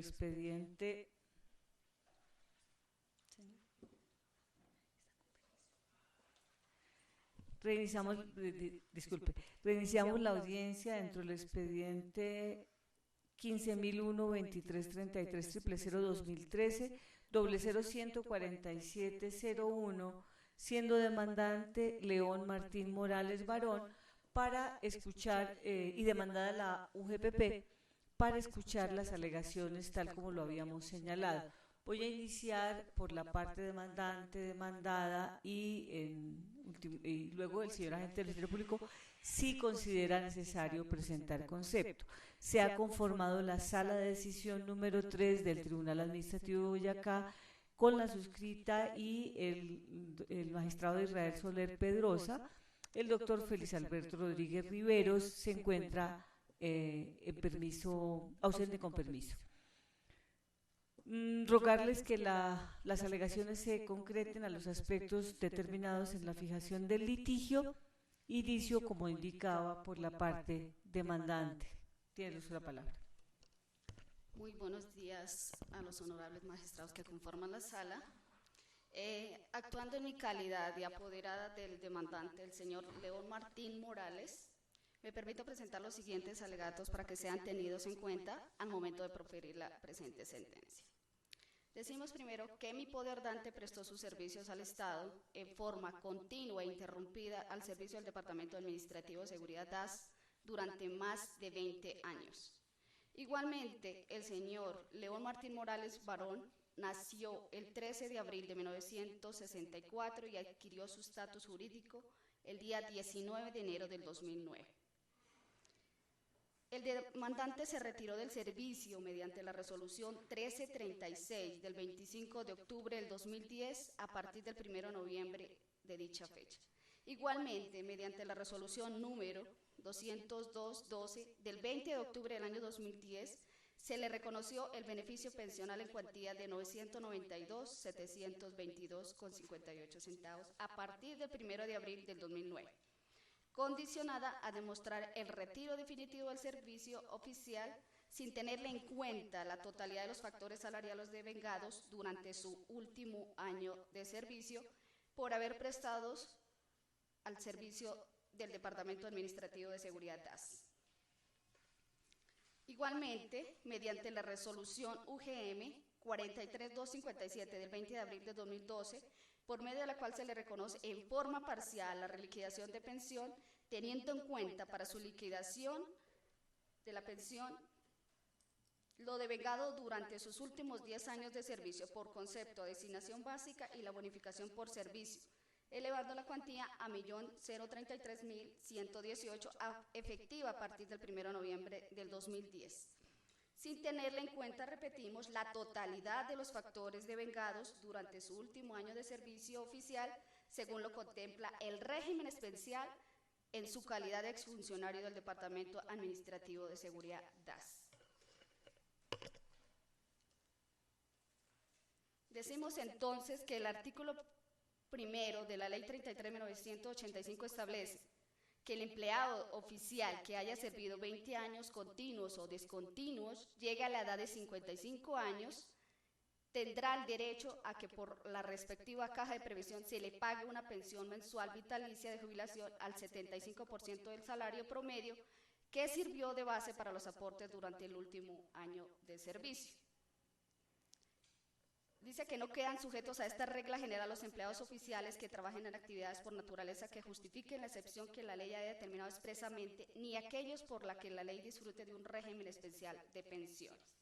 expediente. Reiniciamos la audiencia dentro del expediente 15.001-2333-000-2013, 0014701, siendo demandante León Martín Morales Barón, para escuchar, y demandada la UGPP, para escuchar las alegaciones tal como lo habíamos señalado. Voy a iniciar por la parte demandante, demandada y luego el señor agente del Ministerio Público si considera necesario presentar concepto. Se ha conformado la sala de decisión número 3 del Tribunal Administrativo de Boyacá con la suscrita y el magistrado Israel Soler Pedrosa. El doctor Félix Alberto Rodríguez Riveros se encuentra ausente con permiso. Rogarles que las alegaciones se concreten a los aspectos determinados en la fijación del litigio, inicio como indicaba por la parte demandante. Tiene usted la palabra. Muy buenos días a los honorables magistrados que conforman la sala. Actuando en mi calidad de apoderada del demandante, el señor León Martín Morales, me permito presentar los siguientes alegatos para que sean tenidos en cuenta al momento de proferir la presente sentencia. Decimos primero que mi poderdante prestó sus servicios al Estado en forma continua e interrumpida al servicio del Departamento Administrativo de Seguridad DAS durante más de 20 años. Igualmente, el señor León Martín Morales Barón nació el 13 de abril de 1964 y adquirió su estatus jurídico el día 19 de enero del 2009. El demandante se retiró del servicio mediante la resolución 1336 del 25 de octubre del 2010 a partir del 1 de noviembre de dicha fecha. Igualmente, mediante la resolución número 202-12 del 20 de octubre del año 2010, se le reconoció el beneficio pensional en cuantía de 992.722,58 centavos a partir del 1 de abril del 2009. Condicionada a demostrar el retiro definitivo del servicio oficial sin tenerle en cuenta la totalidad de los factores salariales devengados durante su último año de servicio por haber prestado al servicio del Departamento Administrativo de Seguridad DAS. Igualmente, mediante la resolución UGM 43257 del 20 de abril de 2012, por medio de la cual se le reconoce en forma parcial la reliquidación de pensión, teniendo en cuenta para su liquidación de la pensión lo devengado durante sus últimos 10 años de servicio por concepto de asignación básica y la bonificación por servicio, elevando la cuantía a 1.033.118 efectiva a partir del 1 de noviembre del 2010. Sin tenerle en cuenta, repetimos, la totalidad de los factores devengados durante su último año de servicio oficial, según lo contempla el régimen especial en su calidad de exfuncionario del Departamento Administrativo de Seguridad DAS. Decimos entonces que el artículo primero de la Ley 33.985 establece que el empleado oficial que haya servido 20 años continuos o discontinuos llegue a la edad de 55 años, tendrá el derecho a que por la respectiva caja de previsión se le pague una pensión mensual vitalicia de jubilación al 75% del salario promedio que sirvió de base para los aportes durante el último año de servicio. Dice que no quedan sujetos a esta regla general los empleados oficiales que trabajen en actividades por naturaleza que justifiquen la excepción que la ley haya determinado expresamente, ni aquellos por la que la ley disfrute de un régimen especial de pensiones.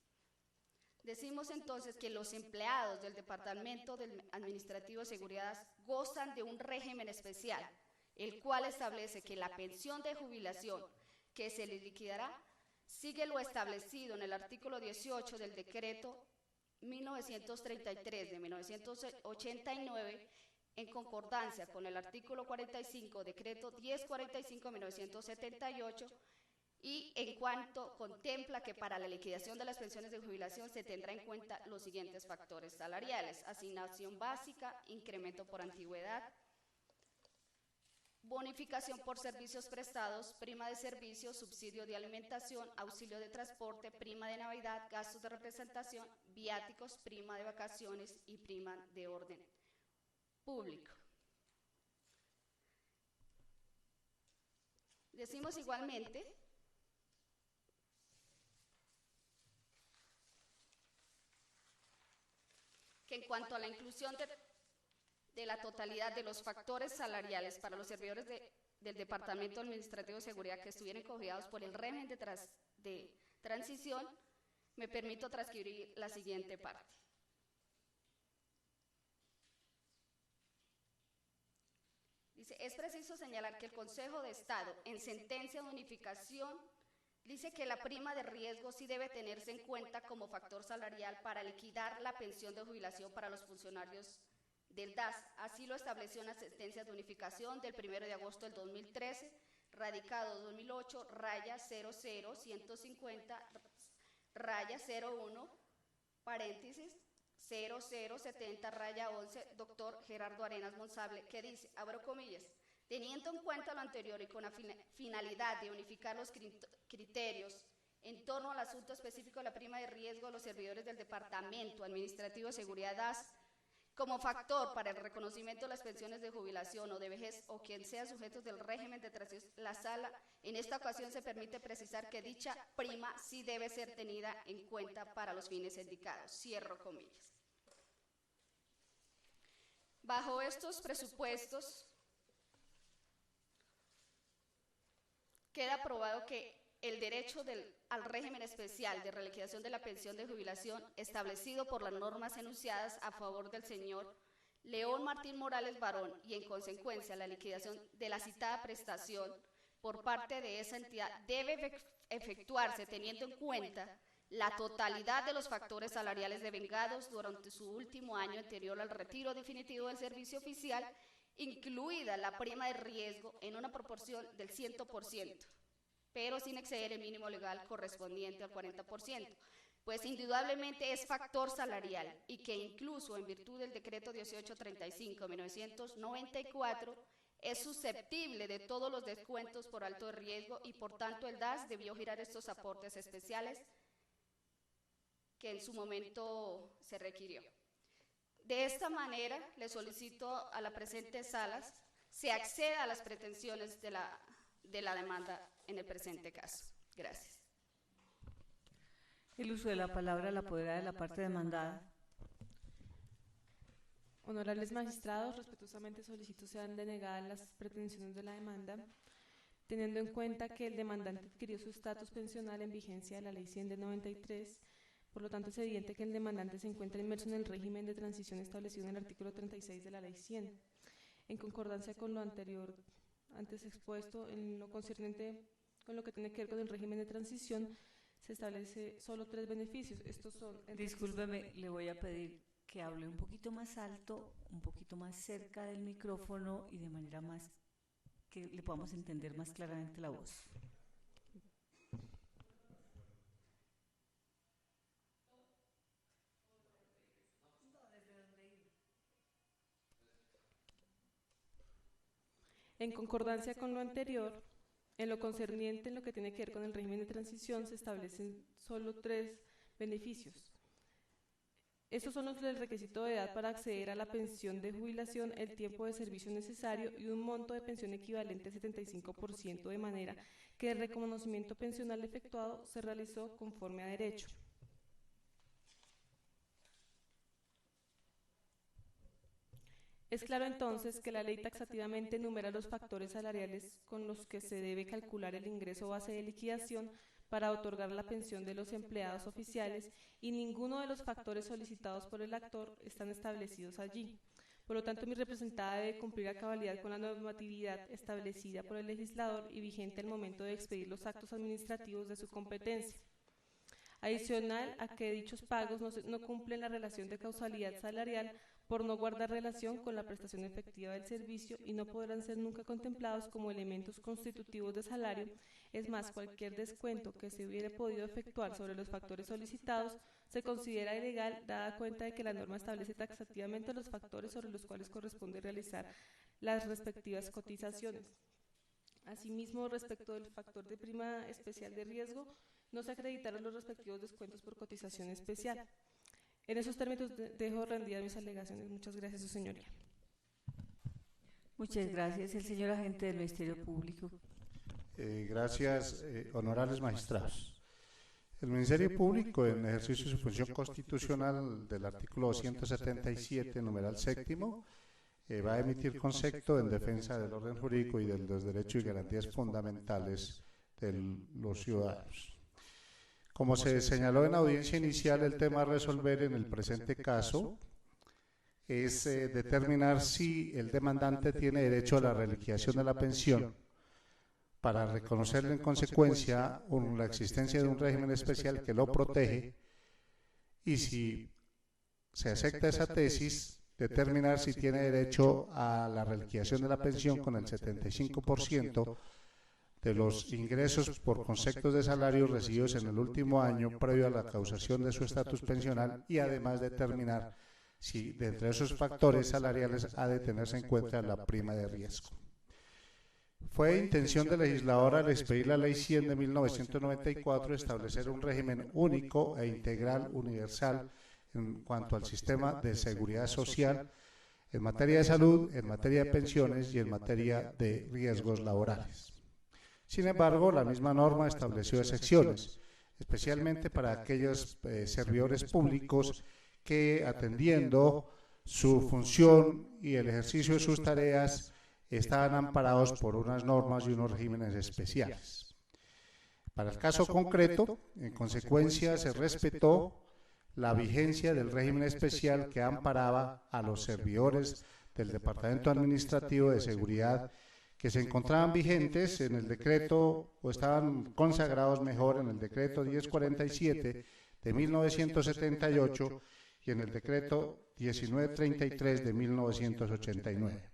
Decimos entonces que los empleados del Departamento Administrativo de Seguridad gozan de un régimen especial, el cual establece que la pensión de jubilación que se les liquidará sigue lo establecido en el artículo 18 del decreto 1933 de 1989, en concordancia con el artículo 45, decreto 1045 de 1978, y en cuanto contempla que para la liquidación de las pensiones de jubilación se tendrá en cuenta los siguientes factores salariales: asignación básica, incremento por antigüedad, bonificación por servicios prestados, prima de servicio, subsidio de alimentación, auxilio de transporte, prima de Navidad, gastos de representación, viáticos, prima de vacaciones y prima de orden público. Decimos igualmente que en cuanto a la inclusión de la totalidad de los factores salariales para los servidores del Departamento Administrativo de Seguridad que estuvieran cobijados por el régimen de transición, me permito transcribir la siguiente parte. Dice, es preciso señalar que el Consejo de Estado, en sentencia de unificación, dice que la prima de riesgo sí debe tenerse en cuenta como factor salarial para liquidar la pensión de jubilación para los funcionarios del DAS. Así lo estableció una sentencia de unificación del 1 de agosto del 2013, radicado 2008, raya 00150, raya 01, paréntesis, 0070, raya 11, doctor Gerardo Arenas Monsable, que dice, abro comillas, teniendo en cuenta lo anterior y con la finalidad de unificar los criterios en torno al asunto específico de la prima de riesgo de los servidores del Departamento Administrativo de Seguridad DAS, como factor para el reconocimiento de las pensiones de jubilación o de vejez o quien sea sujetos del régimen de transición, la sala en esta ocasión se permite precisar que dicha prima sí debe ser tenida en cuenta para los fines indicados. Cierro comillas. Bajo estos presupuestos, queda probado que el derecho al régimen especial de reliquidación de la pensión de jubilación establecido por las normas enunciadas a favor del señor León Martín Morales Barón y en consecuencia la liquidación de la citada prestación por parte de esa entidad debe efectuarse teniendo en cuenta la totalidad de los factores salariales devengados durante su último año anterior al retiro definitivo del servicio oficial, incluida la prima de riesgo en una proporción del 100%. Pero sin exceder el mínimo legal correspondiente al 40%, pues indudablemente es factor salarial y que incluso en virtud del decreto 1835-1994 es susceptible de todos los descuentos por alto de riesgo y por tanto el DAS debió girar estos aportes especiales que en su momento se requirió. De esta manera, le solicito a la presente sala se acceda a las pretensiones de la demanda en el presente caso. Gracias. El uso de la palabra la apodera de la parte demandada. Honorables magistrados, respetuosamente solicito sean denegadas las pretensiones de la demanda, teniendo en cuenta que el demandante adquirió su estatus pensional en vigencia de la Ley 100 de 93, por lo tanto es evidente que el demandante se encuentra inmerso en el régimen de transición establecido en el artículo 36 de la Ley 100. En concordancia con lo anterior antes expuesto, en lo concerniente con lo que tiene que ver con el régimen de transición, se establece solo 3 beneficios. Estos son... Discúlpeme, le voy a pedir que hable un poquito más alto, un poquito más cerca del micrófono y de manera más que le podamos entender más claramente la voz. En concordancia con lo anterior, en lo concerniente en lo que tiene que ver con el régimen de transición, se establecen solo 3 beneficios. Estos son los del requisito de edad para acceder a la pensión de jubilación, el tiempo de servicio necesario y un monto de pensión equivalente al 75%, de manera que el reconocimiento pensional efectuado se realizó conforme a derecho. Es claro entonces que la ley taxativamente enumera los factores salariales con los que se debe calcular el ingreso base de liquidación para otorgar la pensión de los empleados oficiales y ninguno de los factores solicitados por el actor están establecidos allí. Por lo tanto, mi representada debe cumplir a cabalidad con la normatividad establecida por el legislador y vigente al momento de expedir los actos administrativos de su competencia. adicional a que dichos pagos no cumplen la relación de causalidad salarial por no guardar relación con la prestación efectiva del servicio y no podrán ser nunca contemplados como elementos constitutivos de salario. Es más, cualquier descuento que se hubiere podido efectuar sobre los factores solicitados se considera ilegal, dada cuenta de que la norma establece taxativamente los factores sobre los cuales corresponde realizar las respectivas cotizaciones. Asimismo, respecto del factor de prima especial de riesgo, no se acreditaron los respectivos descuentos por cotización especial. En esos términos dejo rendidas mis alegaciones. Muchas gracias, su señoría. Muchas gracias. El señor agente del Ministerio Público. Gracias, honorables magistrados. El Ministerio Público, en ejercicio de su función constitucional del artículo 277, numeral séptimo, va a emitir concepto en defensa del orden jurídico y de los derechos y garantías fundamentales de los ciudadanos. Como se señaló en audiencia inicial, el tema a resolver en el presente caso es determinar si el demandante tiene derecho a la reliquiación de la pensión para reconocerle en consecuencia la existencia de un régimen especial que lo protege, y si se acepta esa tesis, determinar si tiene derecho a la reliquiación de la pensión con el 75% de los ingresos por conceptos de salarios recibidos en el último año previo a la causación de su estatus pensional, y además determinar si de entre esos factores salariales ha de tenerse en cuenta la prima de riesgo. Fue intención del legislador al expedir la Ley 100 de 1994 establecer un régimen único e integral universal en cuanto al sistema de seguridad social en materia de salud, en materia de pensiones y en materia de riesgos laborales. Sin embargo, la misma norma estableció excepciones, especialmente para aquellos servidores públicos que, atendiendo su función y el ejercicio de sus tareas, estaban amparados por unas normas y unos regímenes especiales. Para el caso concreto, en consecuencia, se respetó la vigencia del régimen especial que amparaba a los servidores del Departamento Administrativo de Seguridad que se encontraban vigentes en el decreto, o estaban consagrados mejor en el decreto 1047 de 1978 y en el decreto 1933 de 1989.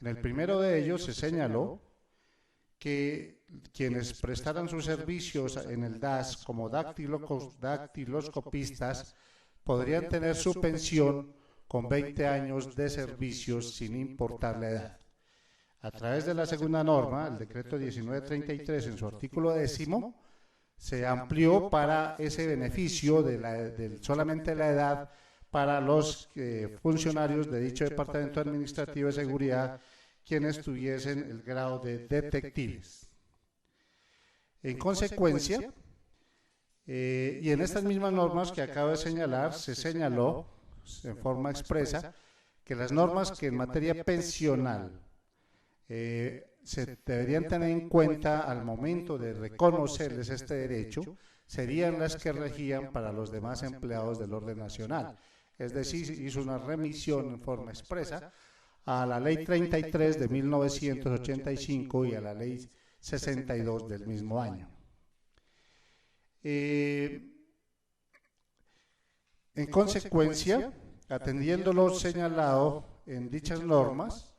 En el primero de ellos se señaló que quienes prestaran sus servicios en el DAS como dactiloscopistas podrían tener su pensión con 20 años de servicios sin importar la edad. A través de la segunda norma, el decreto 1933, en su artículo 10, se amplió para ese beneficio de solamente la edad para los funcionarios de dicho Departamento Administrativo de Seguridad quienes tuviesen el grado de detectives. En consecuencia, y en estas mismas normas que acabo de señalar, se señaló en forma expresa que las normas que en materia pensional se deberían tener en cuenta al momento de reconocerles este derecho serían las que regían para los demás empleados del orden nacional. Es decir, hizo una remisión en forma expresa a la Ley 33 de 1985 y a la Ley 62 del mismo año. En consecuencia, atendiendo lo señalado en dichas normas,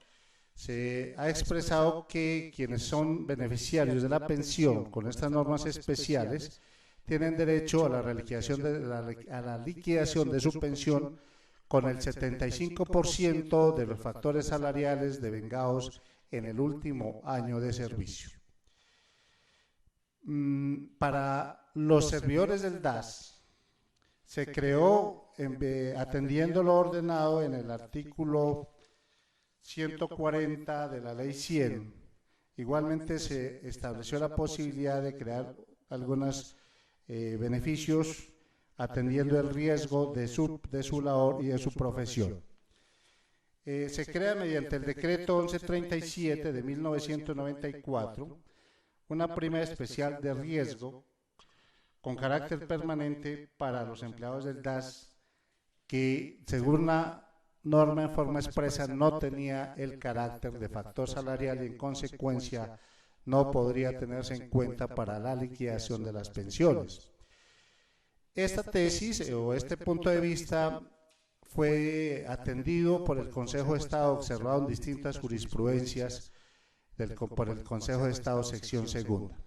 se ha expresado que quienes son beneficiarios de la pensión con estas normas especiales tienen derecho a la liquidación de su pensión con el 75% de los factores salariales devengados en el último año de servicio. Para los servidores del DAS se creó, atendiendo lo ordenado en el artículo 140 de la Ley 100, igualmente se estableció la posibilidad de crear algunos beneficios atendiendo el riesgo de su labor y de su profesión. Se crea mediante el decreto 1137 de 1994 una prima especial de riesgo con carácter permanente para los empleados del DAS que, según la norma en forma expresa, no tenía el carácter de factor salarial y en consecuencia no podría tenerse en cuenta para la liquidación de las pensiones. esta tesis o este punto de vista fue atendido por el Consejo de Estado, observado en distintas jurisprudencias por el Consejo de Estado, sección segunda.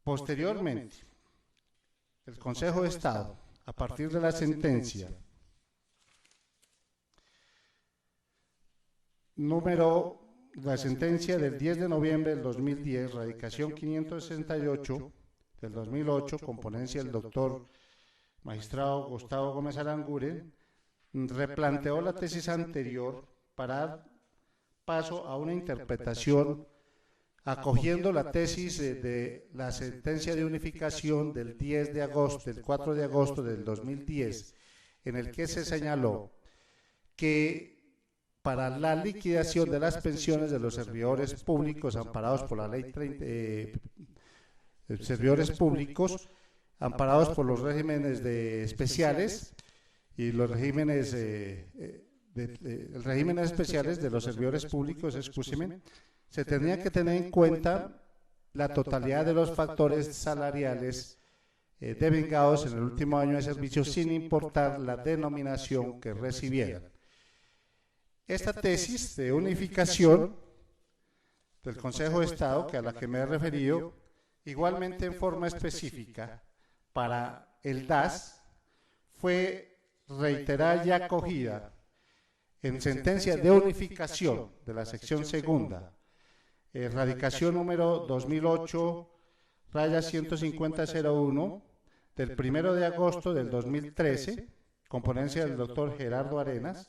Posteriormente, el Consejo de Estado, a partir de la sentencia la sentencia del 10 de noviembre del 2010, radicación 568 del 2008, con ponencia del doctor magistrado Gustavo Gómez Aranguren, replanteó la tesis anterior para dar paso a una interpretación acogiendo la tesis de la sentencia de unificación del 4 de agosto del 2010, en el que se señaló que para la liquidación de las pensiones de los servidores públicos amparados por la ley 30, servidores públicos amparados por los regímenes especiales y los regímenes regímenes especiales de los servidores públicos, se tendría que tener en cuenta la totalidad de los factores salariales devengados en el último año de servicio, sin importar la denominación que recibieran. Esta tesis de unificación del Consejo de Estado, a la que me he referido, igualmente en forma específica para el DAS, fue reiterada y acogida en sentencia de unificación de la sección segunda, radicación número 2008-15001 del 1 de agosto del 2013, con ponencia del doctor Gerardo Arenas,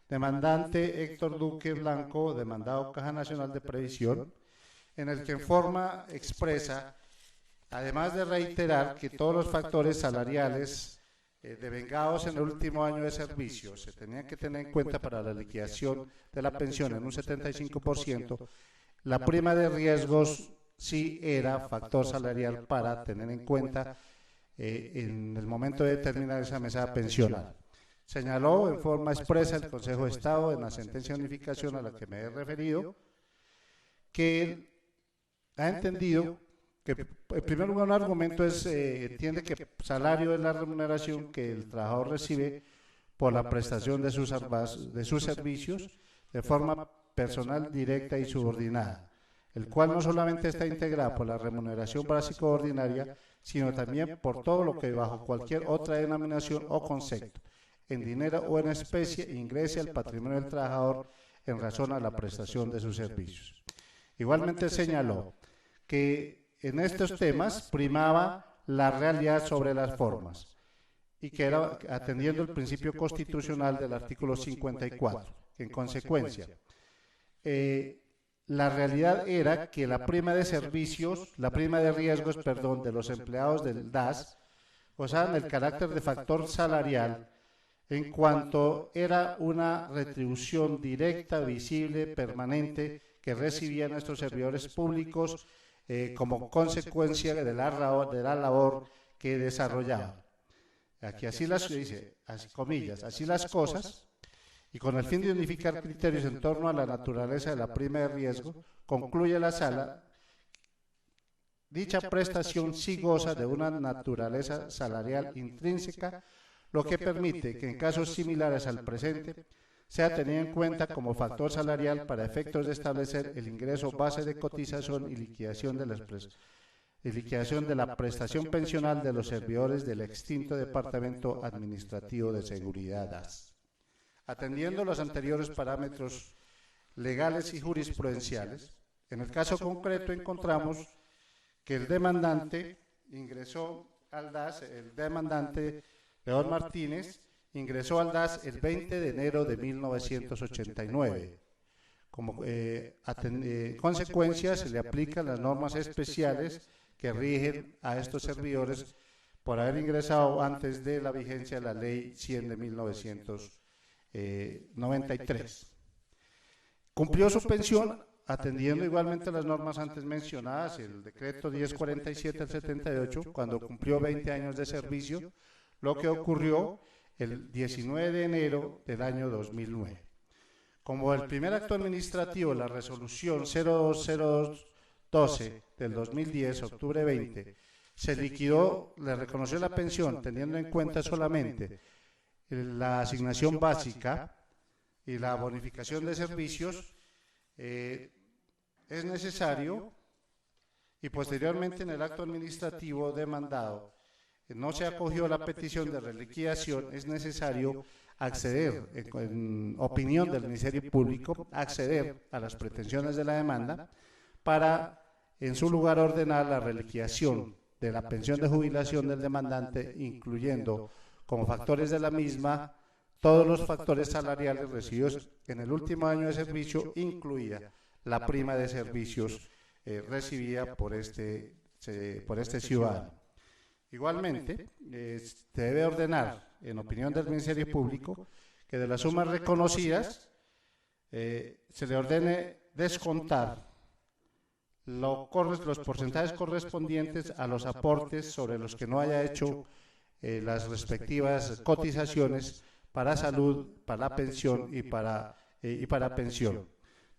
demandante Héctor Duque Blanco, demandado Caja Nacional de Previsión, en el que en forma expresa, además de reiterar que todos los factores salariales devengados en el último año de servicio se tenían que tener en cuenta para la liquidación de la pensión en un 75%, la prima de riesgos sí era factor salarial para tener en cuenta en el momento de determinar esa mesada pensional. Señaló en forma expresa el Consejo de Estado en la sentencia de unificación a la que me he referido que él ha entendido que, en primer lugar, un argumento entiende que salario es la remuneración que el trabajador recibe por la prestación de sus servicios de forma personal, directa y subordinada, el cual no solamente está integrado por la remuneración básica ordinaria, sino también por todo lo que bajo cualquier otra denominación o concepto, en dinero o en especie, ingrese al patrimonio del trabajador en razón a la prestación de sus servicios. Igualmente señaló que en estos temas primaba la realidad sobre las formas y que era atendiendo el principio constitucional del artículo 54. En consecuencia, la realidad era que la prima de riesgos, de los empleados del DAS gozaban el carácter de factor salarial en cuanto era una retribución directa, visible, permanente que recibían estos servidores públicos como consecuencia de la labor que desarrollaban. Aquí así las dice, así comillas, así las cosas, y con el fin de unificar criterios en torno a la naturaleza de la prima de riesgo, concluye la sala, dicha prestación sí goza de una naturaleza salarial intrínseca, lo que permite que en casos similares al presente sea tenida en cuenta como factor salarial para efectos de establecer el ingreso base de cotización y liquidación de la prestación pensional de los servidores del extinto Departamento Administrativo de Seguridad DAS. Atendiendo los anteriores parámetros legales y jurisprudenciales, en el caso concreto encontramos que el demandante ingresó al DAS, el demandante León Martínez ingresó al DAS el 20 de enero de 1989. Como consecuencia, se le aplican las normas especiales que rigen a estos servidores por haber ingresado antes de la vigencia de la Ley 100 de 1993. Cumplió su pensión atendiendo igualmente las normas antes mencionadas, el decreto 1047 del 78, cuando cumplió 20 años de servicio, lo que ocurrió el 19 de enero del año 2009. Como el primer acto administrativo, la resolución 02012 del 2010, octubre 20, se liquidó, le reconoció la pensión teniendo en cuenta solamente la asignación básica y la bonificación de servicios, es necesario, y posteriormente en el acto administrativo demandado no se acogió la petición de reliquidación, es necesario acceder, en opinión del Ministerio Público, acceder a las pretensiones de la demanda para, en su lugar, ordenar la reliquidación de la pensión de jubilación del demandante, incluyendo como factores de la misma todos los factores salariales recibidos en el último año de servicio, incluida la prima de servicios recibida por este ciudadano. Igualmente, se debe ordenar, en opinión del Ministerio Público, que de las sumas reconocidas se le ordene descontar los porcentajes correspondientes a los aportes sobre los que no haya hecho las respectivas cotizaciones para salud, para la pensión y para pensión.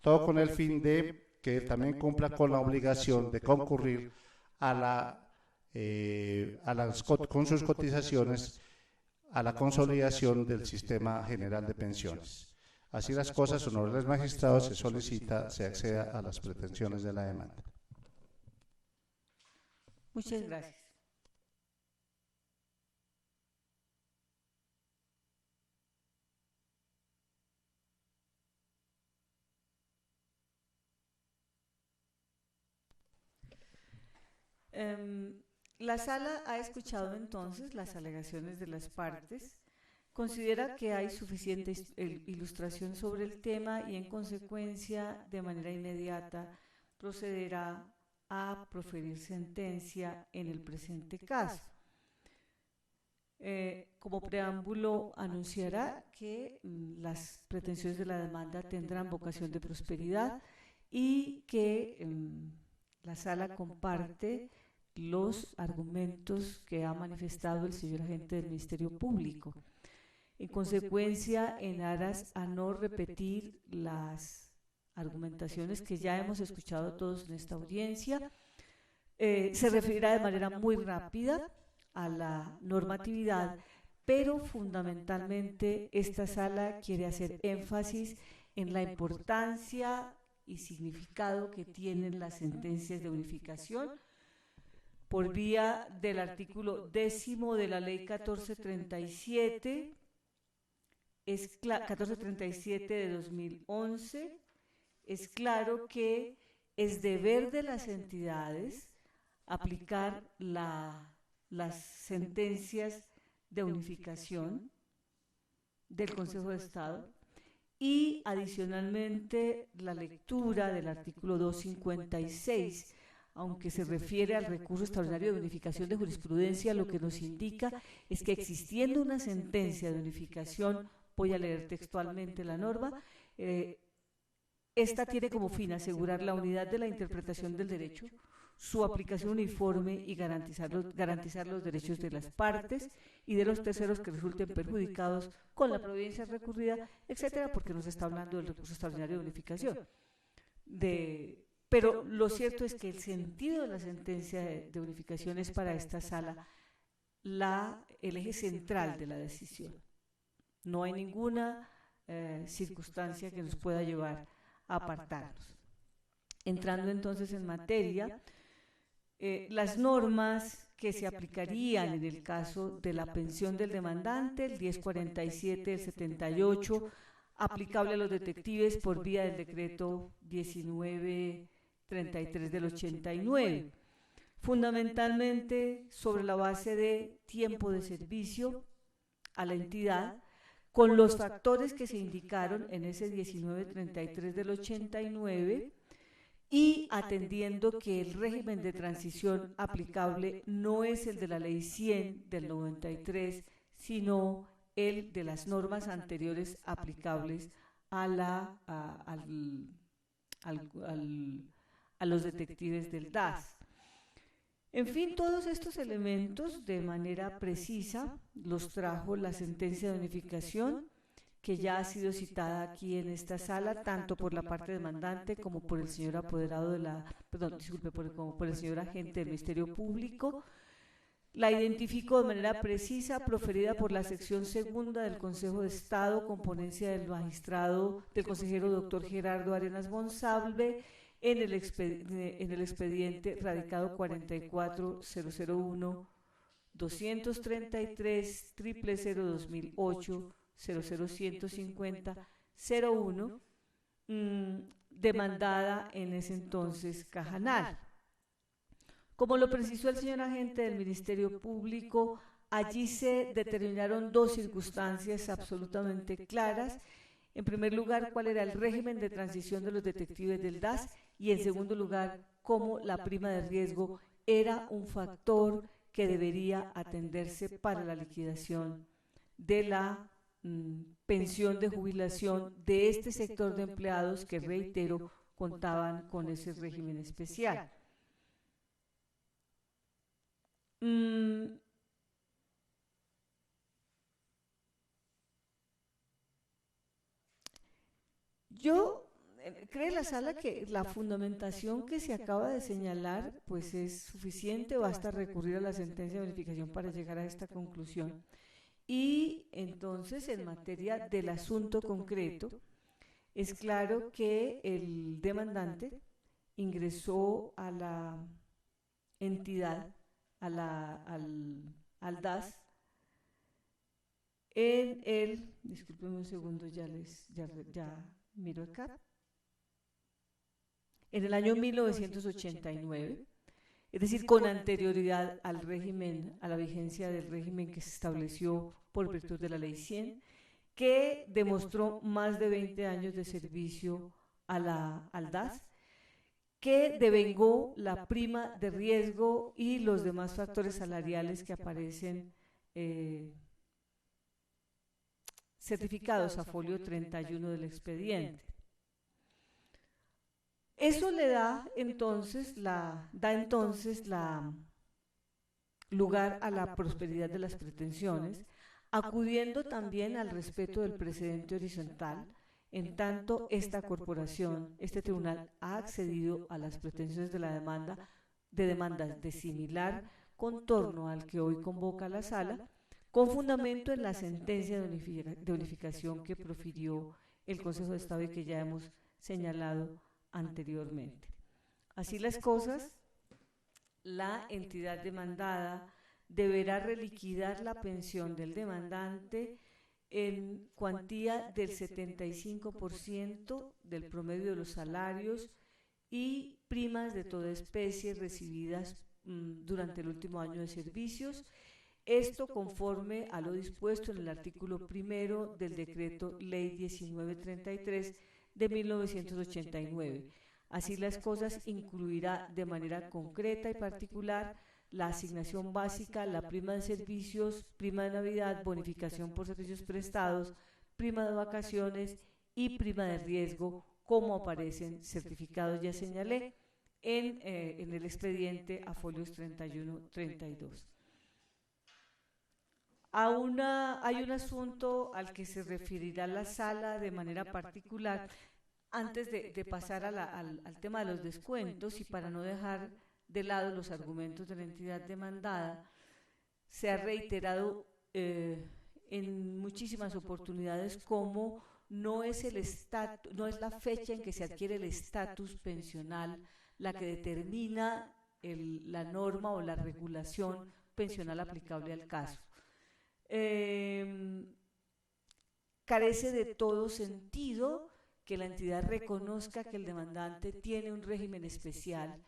Todo con el fin de que también cumpla con la obligación de concurrir con sus cotizaciones a la consolidación del sistema general de pensiones. Así las cosas, honorables magistrados, se acceda a las pretensiones de la demanda. Muchas gracias. La sala ha escuchado entonces las alegaciones de las partes, considera que hay suficiente ilustración sobre el tema y en consecuencia, de manera inmediata, procederá a proferir sentencia en el presente caso. Como preámbulo, anunciará que las pretensiones de la demanda tendrán vocación de prosperidad y que la sala comparte los argumentos que ha manifestado el señor agente del Ministerio Público. En consecuencia, en aras a no repetir las argumentaciones que ya hemos escuchado todos en esta audiencia, se referirá de manera muy rápida a la normatividad, pero fundamentalmente esta sala quiere hacer énfasis en la importancia y significado que tienen las sentencias de unificación por vía del artículo 10 de la ley 1437, 1437 de 2011, es claro que es deber de las entidades aplicar las sentencias de unificación del Consejo de Estado y adicionalmente la lectura del artículo 256, aunque se refiere al recurso extraordinario de unificación de jurisprudencia, lo que nos indica es que existiendo una sentencia de unificación, voy a leer textualmente la norma, esta tiene como fin asegurar la unidad de la interpretación del derecho, su aplicación uniforme y garantizar los derechos de las partes y de los terceros que resulten perjudicados con la providencia recurrida, etcétera, porque nos está hablando del recurso extraordinario de unificación. Pero lo cierto es que el sentido de la sentencia de unificación es para esta sala el eje central de la decisión. No hay ninguna circunstancia que nos pueda llevar a apartarnos. Entrando entonces en materia, las normas que se aplicarían en el caso de la pensión del demandante, el 1047 del 78, aplicable a los detectives por vía del decreto 1933 del 89, fundamentalmente sobre la base de tiempo de servicio a la entidad, con los factores que se indicaron en ese 1933 del 89 y atendiendo que el régimen de transición aplicable no es el de la ley 100 del 93, sino el de las normas anteriores aplicables a los detectives del DAS. En fin, todos estos elementos de manera precisa los trajo la sentencia de unificación que ya ha sido citada aquí en esta sala, tanto por la parte demandante como por el señor apoderado como por el señor agente del Ministerio Público, La identifico de manera precisa, proferida por la sección segunda del Consejo de Estado, con ponencia del magistrado, del consejero doctor Gerardo Arenas Monsalve, en el expediente radicado 44001 233 000 2008 00150 01, demandada en ese entonces Cajanal. Como lo precisó el señor agente del Ministerio Público, allí se determinaron dos circunstancias absolutamente claras. En primer lugar, cuál era el régimen de transición de los detectives del DAS, y en segundo lugar, cómo la prima de riesgo era un factor que debería atenderse para la liquidación de la pensión de jubilación de este sector de empleados que, reitero, contaban con ese régimen especial. Cree la sala que la fundamentación que se acaba de señalar pues es suficiente, basta recurrir a la sentencia de verificación para llegar a esta conclusión. Y entonces, en materia del asunto concreto, es claro que el demandante ingresó a la entidad, al DAS, en el, discúlpenme un segundo, ya miro acá, en el año 1989, es decir, con anterioridad al régimen, a la vigencia del régimen que se estableció por virtud de la Ley 100, que demostró más de 20 años de servicio al DAS, que devengó la prima de riesgo y los demás factores salariales que aparecen certificados a folio 31 del expediente. Eso le da entonces lugar a la prosperidad de las pretensiones, acudiendo también al respeto del precedente horizontal, en tanto esta corporación, este tribunal, ha accedido a las pretensiones de la demandas de similar contorno al que hoy convoca la sala, con fundamento en la sentencia de unificación que profirió el Consejo de Estado y que ya hemos señalado anteriormente. Así las cosas, la entidad demandada deberá reliquidar la pensión del demandante en cuantía del 75% del promedio de los salarios y primas de toda especie recibidas durante el último año de servicios, esto conforme a lo dispuesto en el artículo primero del decreto Ley 1933 de 1989. Así las cosas, incluirá de manera concreta y particular la asignación básica, la prima de servicios, prima de Navidad, bonificación por servicios prestados, prima de vacaciones y prima de riesgo, como aparecen certificados, ya señalé, en el expediente a folios 31-32. Hay un asunto al que se referirá la sala de manera particular antes de pasar al tema de los descuentos, y para no dejar de lado los argumentos de la entidad demandada. Se ha reiterado en muchísimas oportunidades cómo no es la fecha en que se adquiere el estatus pensional la que determina la norma o la regulación pensional aplicable al caso. Carece de todo sentido que la entidad reconozca que el demandante tiene un régimen especial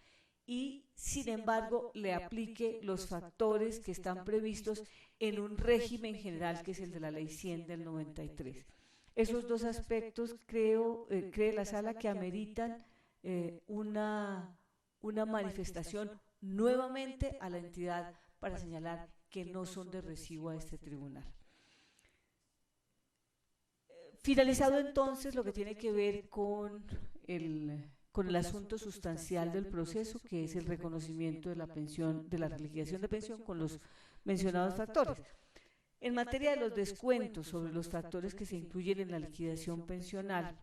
y, sin embargo, le aplique los factores que están previstos en un régimen general que es el de la Ley 100 del 93. Esos dos aspectos cree la sala que ameritan una manifestación nuevamente a la entidad para señalar que no son de recibo a este tribunal. Finalizado entonces lo que tiene que ver con el asunto sustancial del proceso, que es el reconocimiento de la pensión, de la liquidación de pensión con los mencionados factores. En materia de los descuentos sobre los factores que se incluyen en la liquidación pensional,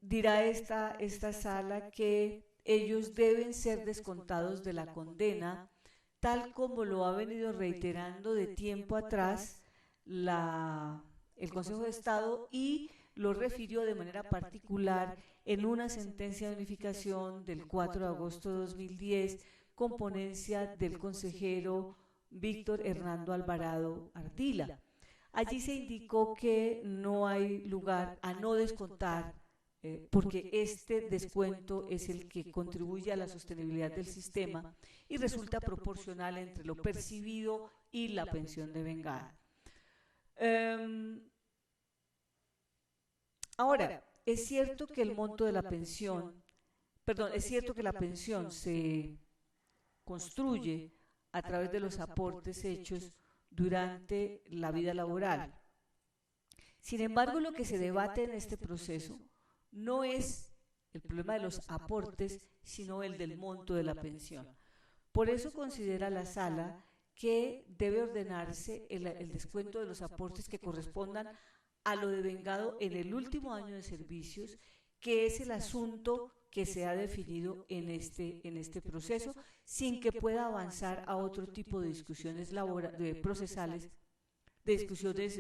dirá esta sala que ellos deben ser descontados de la condena tal como lo ha venido reiterando de tiempo atrás el Consejo de Estado, y lo refirió de manera particular en una sentencia de unificación del 4 de agosto de 2010 con ponencia del consejero Víctor Hernando Alvarado Ardila. Allí se indicó que no hay lugar a no descontar, porque este descuento es el que contribuye a la sostenibilidad del sistema y resulta proporcional entre lo percibido y la pensión devengada. Ahora, es cierto que el monto de la pensión, es cierto que la pensión se construye a través de los aportes hechos durante la vida laboral. Sin embargo, lo que se debate en este proceso no es el problema de los aportes, sino el del monto de la pensión. Por eso considera la Sala que debe ordenarse el descuento de los aportes que correspondan a lo devengado en el último año de servicios, que es el asunto que se ha definido en este proceso, sin que pueda avanzar a otro tipo de discusiones procesales, de discusiones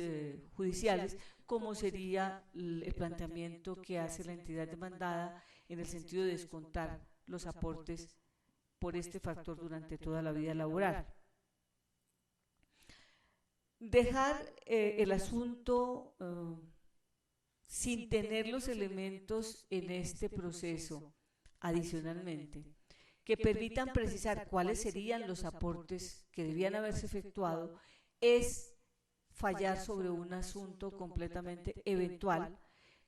judiciales, como sería el planteamiento que hace la entidad demandada en el sentido de descontar los aportes por este factor durante toda la vida laboral. Dejar el asunto sin tener los elementos en este proceso, adicionalmente, que permitan precisar cuáles serían los aportes que debían haberse efectuado, es fallar sobre un asunto completamente eventual,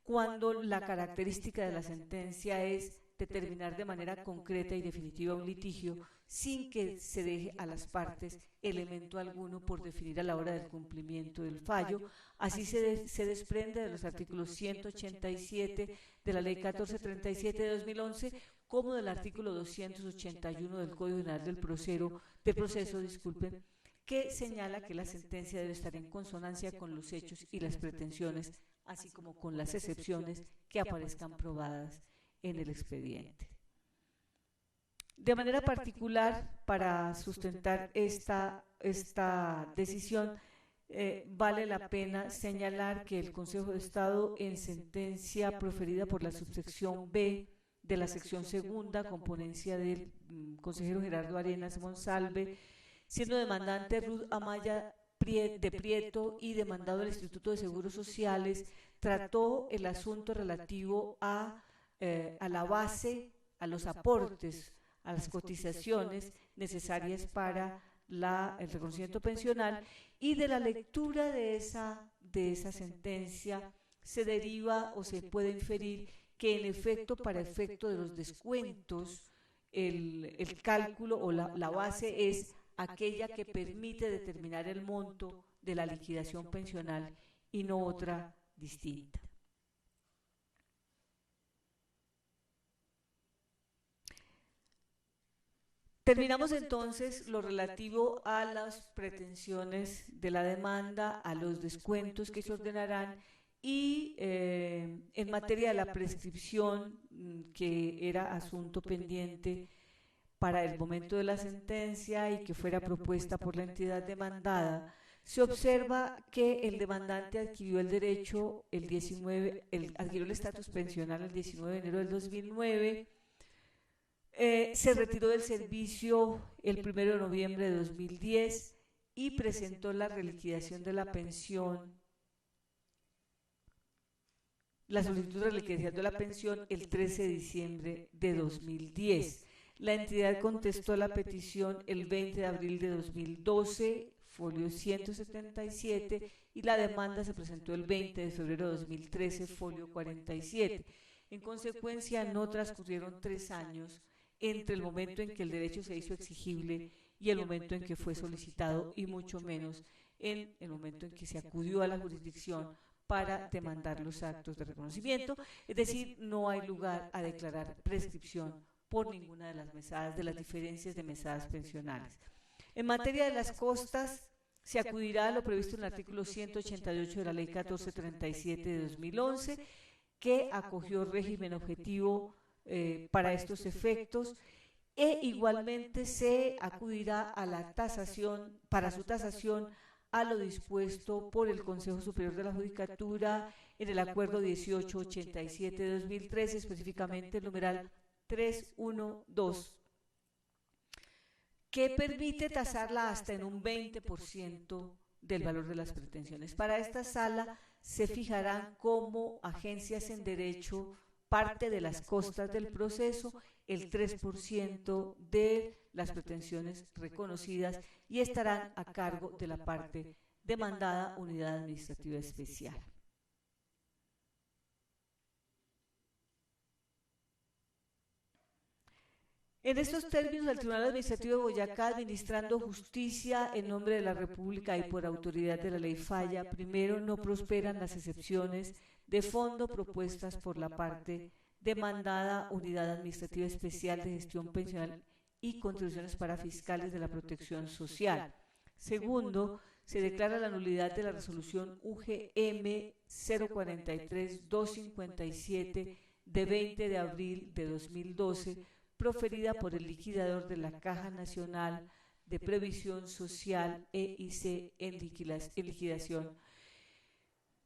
cuando la característica de la sentencia es determinar de manera concreta y definitiva un litigio sin que se deje a las partes elemento alguno por definir a la hora del cumplimiento del fallo. Así se desprende de los artículos 187 de la Ley 1437 de 2011, como del artículo 281 del Código General del Proceso, que señala que la sentencia debe estar en consonancia con los hechos y las pretensiones, así como con las excepciones que aparezcan probadas en el expediente. De manera particular, para sustentar esta decisión, vale la pena señalar que el Consejo de Estado, en sentencia proferida por la subsección B de la sección segunda, con ponencia del consejero Gerardo Arenas Monsalve, siendo demandante Ruth Amaya de Prieto y demandado el Instituto de Seguros Sociales, trató el asunto relativo a la base, a los aportes, a las cotizaciones necesarias para el reconocimiento pensional, y de la lectura de esa sentencia se deriva o se puede inferir que en efecto, para efecto de los descuentos, el cálculo o la base es aquella que permite determinar el monto de la liquidación pensional y no otra distinta. Terminamos entonces lo relativo a las pretensiones de la demanda, a los descuentos que se ordenarán y en materia de la prescripción, que era asunto pendiente para el momento de la sentencia y que fuera propuesta por la entidad demandada. Se observa que el demandante adquirió el derecho adquirió el estatus pensional el 19 de enero del 2009, se retiró del servicio el 1 de noviembre de 2010 y presentó la reliquidación de la pensión, la solicitud de reliquidación de la pensión el 13 de diciembre de 2010. La entidad contestó la petición el 20 de abril de 2012, folio 177, y la demanda se presentó el 20 de febrero de 2013, folio 47. En consecuencia, no transcurrieron 3 años entre el momento en que el derecho se hizo exigible y el momento en que fue solicitado, y mucho menos en el momento en que se acudió a la jurisdicción para demandar los actos de reconocimiento. Es decir, no hay lugar a declarar prescripción por ninguna de las mesadas, de las diferencias de mesadas pensionales. En materia de las costas, se acudirá a lo previsto en el artículo 188 de la Ley 1437 de 2011, que acogió régimen objetivo para estos efectos, e igualmente se acudirá a la tasación, para su tasación, a lo dispuesto por el Consejo Superior de la Judicatura en el Acuerdo 1887 de 2013, específicamente el numeral 312, que permite tasarla hasta en un 20% del valor de las pretensiones. Para esta sala se fijarán como agencias en derecho parte de las costas del proceso, el 3% de las pretensiones reconocidas, y estarán a cargo de la parte demandada Unidad Administrativa Especial. En estos términos, el Tribunal Administrativo de Boyacá, administrando justicia en nombre de la República y por autoridad de la ley falla, primero, no prosperan las excepciones de fondo propuestas por la parte demandada Unidad Administrativa Especial de Gestión Pensional y Contribuciones para Fiscales de la Protección Social. Segundo, se declara la nulidad de la resolución UGM 043-257 de 20 de abril de 2012, proferida por el liquidador de la Caja Nacional de Previsión Social EIC en liquidación,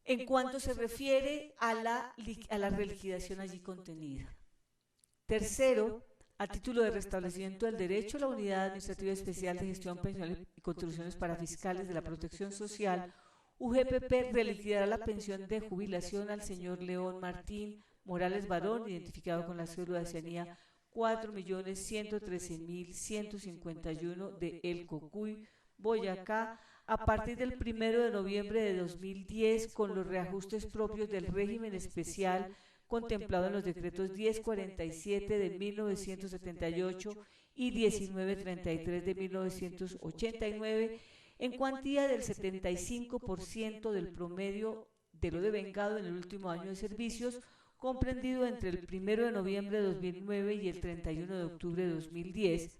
en cuanto se refiere a la reliquidación allí contenida. Tercero, a título de restablecimiento del derecho, la Unidad Administrativa Especial de Gestión Pensional y Contribuciones para Fiscales de la Protección Social, UGPP, reliquidará la pensión de jubilación al señor León Martín Morales Barón, identificado con la cédula de ciudadanía 4.113.151 de El Cocuy, Boyacá, a partir del 1 de noviembre de 2010, con los reajustes propios del régimen especial contemplado en los decretos 1047 de 1978 y 1933 de 1989, en cuantía del 75% del promedio de lo devengado en el último año de servicios, comprendido entre el 1 de noviembre de 2009 y el 31 de octubre de 2010,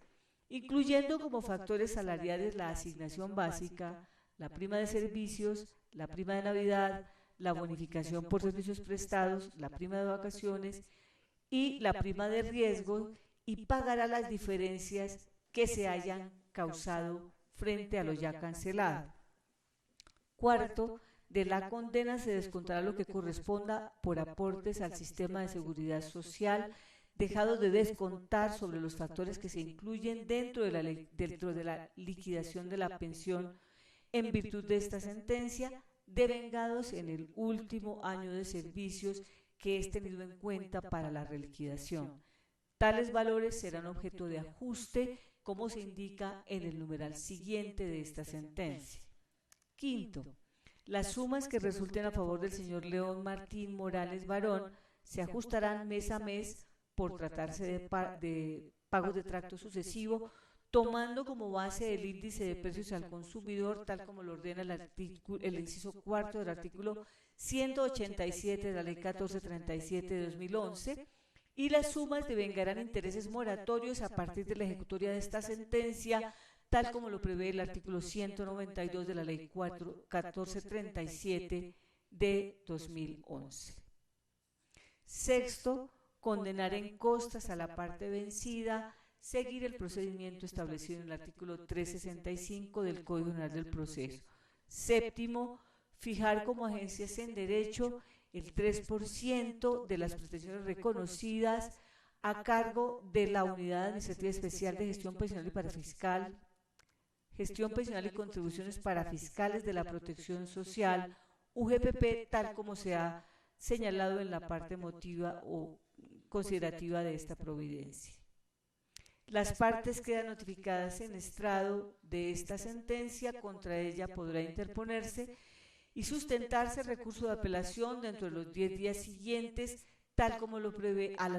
incluyendo como factores salariales la asignación básica, la prima de servicios, la prima de Navidad, la bonificación por servicios prestados, la prima de vacaciones y la prima de riesgo, y pagará las diferencias que se hayan causado frente a lo ya cancelado. Cuarto, de la condena se descontará lo que corresponda por aportes al sistema de seguridad social, dejado de descontar sobre los factores que se incluyen dentro de la liquidación de la pensión en virtud de esta sentencia, devengados en el último año de servicios que es tenido en cuenta para la reliquidación. Tales valores serán objeto de ajuste, como se indica en el numeral siguiente de esta sentencia. Quinto, las sumas que resulten a favor del señor León Martín Morales Barón se ajustarán mes a mes por tratarse de pagos de tracto sucesivo, tomando como base el índice de precios al consumidor, tal como lo ordena el inciso cuarto del artículo 187 de la Ley 1437 de 2011, y las sumas devengarán intereses moratorios a partir de la ejecutoria de esta sentencia, tal como lo prevé el artículo 192 de la Ley 1437 de 2011. Sexto, condenar en costas a la parte vencida, seguir el procedimiento establecido en el artículo 365 del Código General del Proceso. Séptimo, fijar como agencias en derecho el 3% de las prestaciones reconocidas a cargo de la Unidad Administrativa Especial de Gestión Pensional y Parafiscal, Gestión Pensional y Contribuciones para Fiscales de la Protección Social, UGPP, tal como se ha señalado en la parte motiva o considerativa de esta providencia. Las partes quedan notificadas en estrado de esta sentencia, contra ella podrá interponerse y sustentarse recurso de apelación dentro de los 10 días siguientes, tal como lo prevé esta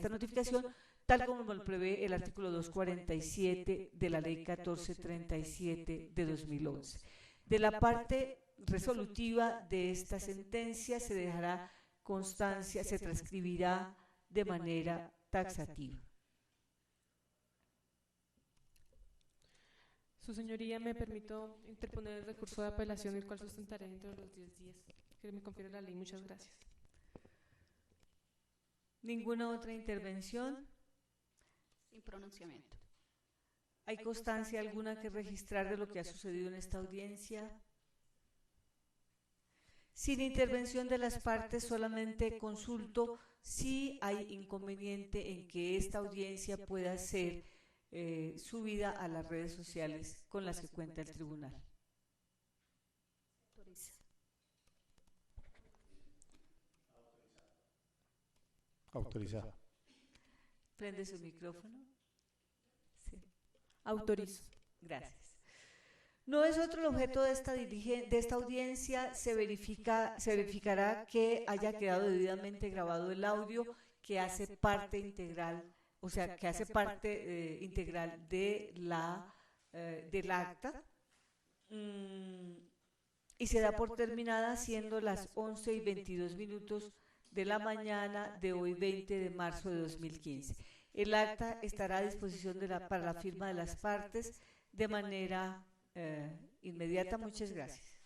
notificación, tal como lo prevé el artículo 247 de la Ley 1437 de 2011. De la parte resolutiva de esta sentencia se dejará constancia, se transcribirá de manera taxativa. Su señoría, me permito interponer el recurso de apelación, el cual sustentaré dentro de los 10 días que me confiere la ley. Muchas gracias. ¿Ninguna otra intervención? sin pronunciamiento. ¿Hay constancia alguna que registrar de lo que ha sucedido en esta audiencia? Sin intervención de las partes, solamente consulto si hay inconveniente en que esta audiencia pueda ser subida a las redes sociales con las que cuenta el tribunal. Autorizado. Prende su micrófono. Sí. Autorizo. Gracias. No es otro el objeto de esta audiencia. Se verificará que haya quedado debidamente grabado el audio que hace parte integral, o sea, que hace parte integral de del acta. Y se da por terminada siendo las 11:22 de la mañana de hoy, 20 de marzo de 2015. El acta estará a disposición para la firma de las partes de manera inmediata. Muchas gracias.